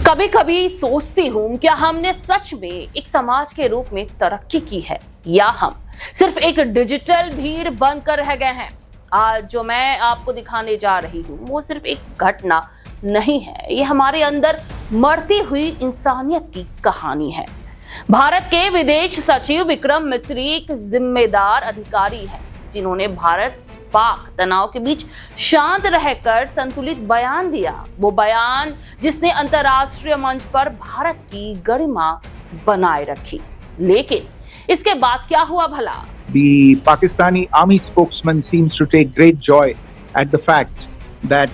कभी कभी सोचती हूँ क्या हमने सच में एक समाज के रूप में तरक्की की है या हम सिर्फ एक डिजिटल भीड़ बनकर रह गए हैं। आज जो मैं आपको दिखाने जा रही हूँ वो सिर्फ एक घटना नहीं है, ये हमारे अंदर मरती हुई इंसानियत की कहानी है। भारत के विदेश सचिव विक्रम मिस्री एक जिम्मेदार अधिकारी है जिन्होंने भारत पाक तनाव के बीच शांत रहकर संतुलित बयान दिया। वो बयान जिसने अंतर्राष्ट्रीय मंच पर भारत की गरिमा बनाए रखी। लेकिन इसके बाद क्या हुआ भला? The Pakistani army spokesman seems to take great joy at the fact that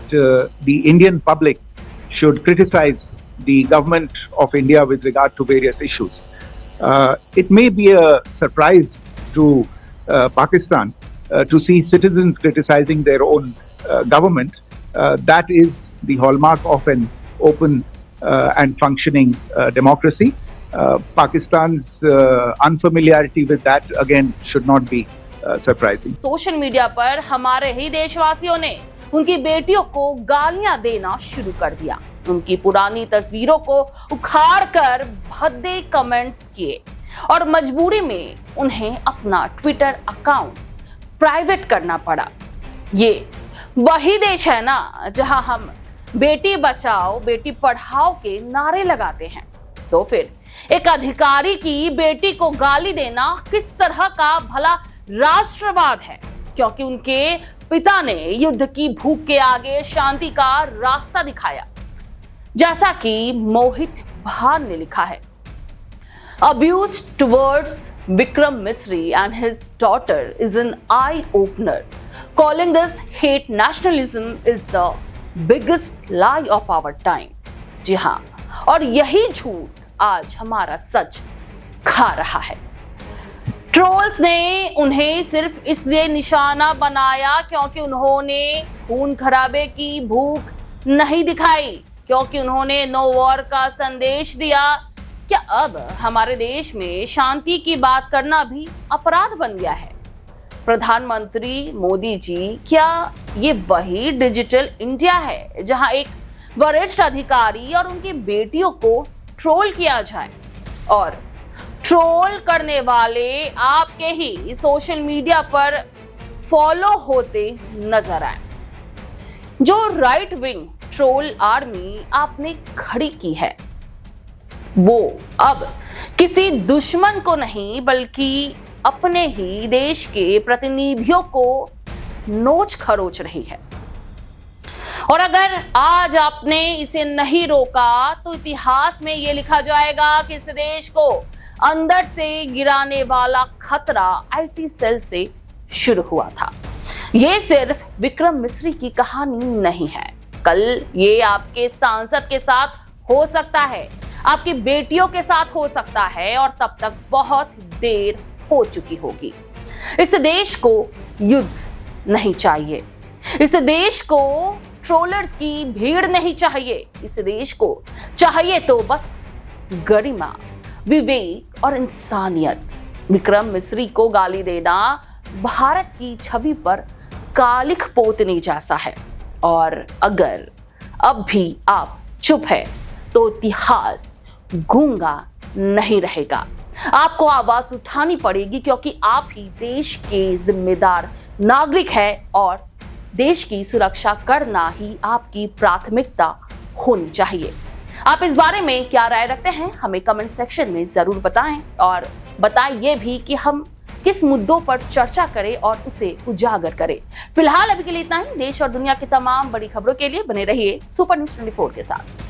the Indian public should criticize the government of India with regard to various issues. It may be a surprise to Pakistan to see citizens criticizing their own government. That is the hallmark of an open and functioning democracy. Pakistan's unfamiliarity with that again should not be surprising. Social media पर हमारे ही देशवासियों ने उनकी बेटियों को गालियां देना शुरू कर दिया। उनकी पुरानी तस्वीरों को उखाड़कर भद्दे कमेंट्स किए और मजबूरी में उन्हें अपना ट्विटर अकाउंट प्राइवेट करना पड़ा। ये वही देश है ना जहां हम बेटी बचाओ बेटी पढ़ाओ के नारे लगाते हैं, तो फिर एक अधिकारी की बेटी को गाली देना किस तरह का भला राष्ट्रवाद है? क्योंकि उनके पिता ने युद्ध की भूख के आगे शांति का रास्ता दिखाया। जैसा कि मोहित भान ने लिखा है, Abuse towards Vikram Misri and his daughter is an eye-opener. Calling this hate nationalism is the biggest lie of our time. जी हाँ, और यही झूठ आज हमारा सच खा रहा है। ट्रोल्स ने उन्हें सिर्फ इसलिए निशाना बनाया क्योंकि उन्होंने खून खराबे की भूख नहीं दिखाई, क्योंकि उन्होंने नो वॉर का संदेश दिया। क्या अब हमारे देश में शांति की बात करना भी अपराध बन गया है? प्रधानमंत्री मोदी जी, क्या ये वही डिजिटल इंडिया है जहां एक वरिष्ठ अधिकारी और उनकी बेटियों को ट्रोल किया जाए और ट्रोल करने वाले आपके ही सोशल मीडिया पर फॉलो होते नजर आए? जो राइट विंग ट्रोल आर्मी आपने खड़ी की है वो अब किसी दुश्मन को नहीं बल्कि अपने ही देश के प्रतिनिधियों को नोच खरोच रही है। और अगर आज आपने इसे नहीं रोका तो इतिहास में यह लिखा जाएगा कि इस देश को अंदर से गिराने वाला खतरा आईटी सेल से शुरू हुआ था। यह सिर्फ विक्रम मिस्री की कहानी नहीं है, कल ये आपके सांसद के साथ हो सकता है, आपकी बेटियों के साथ हो सकता है और तब तक बहुत देर हो चुकी होगी। इस देश को युद्ध नहीं चाहिए, इस देश को ट्रोलर्स की भीड़ नहीं चाहिए, इस देश को चाहिए तो बस गरिमा, विवेक और इंसानियत। विक्रम मिस्री को गाली देना भारत की छवि पर कालिख पोतने जैसा है और अगर अब भी आप चुप है तो इतिहास गूंगा नहीं रहेगा। आपको आवाज उठानी पड़ेगी क्योंकि आप ही देश के जिम्मेदार नागरिक हैं और देश की सुरक्षा करना ही आपकी प्राथमिकता होनी चाहिए। आप इस बारे में क्या राय रखते हैं हमें कमेंट सेक्शन में जरूर बताएं और बताइए भी कि हम किस मुद्दों पर चर्चा करें और उसे उजागर करें। फिलहाल अभी के लिए इतना ही। देश और दुनिया की तमाम बड़ी खबरों के लिए बने रहिए सुपर न्यूज़ 24 के साथ।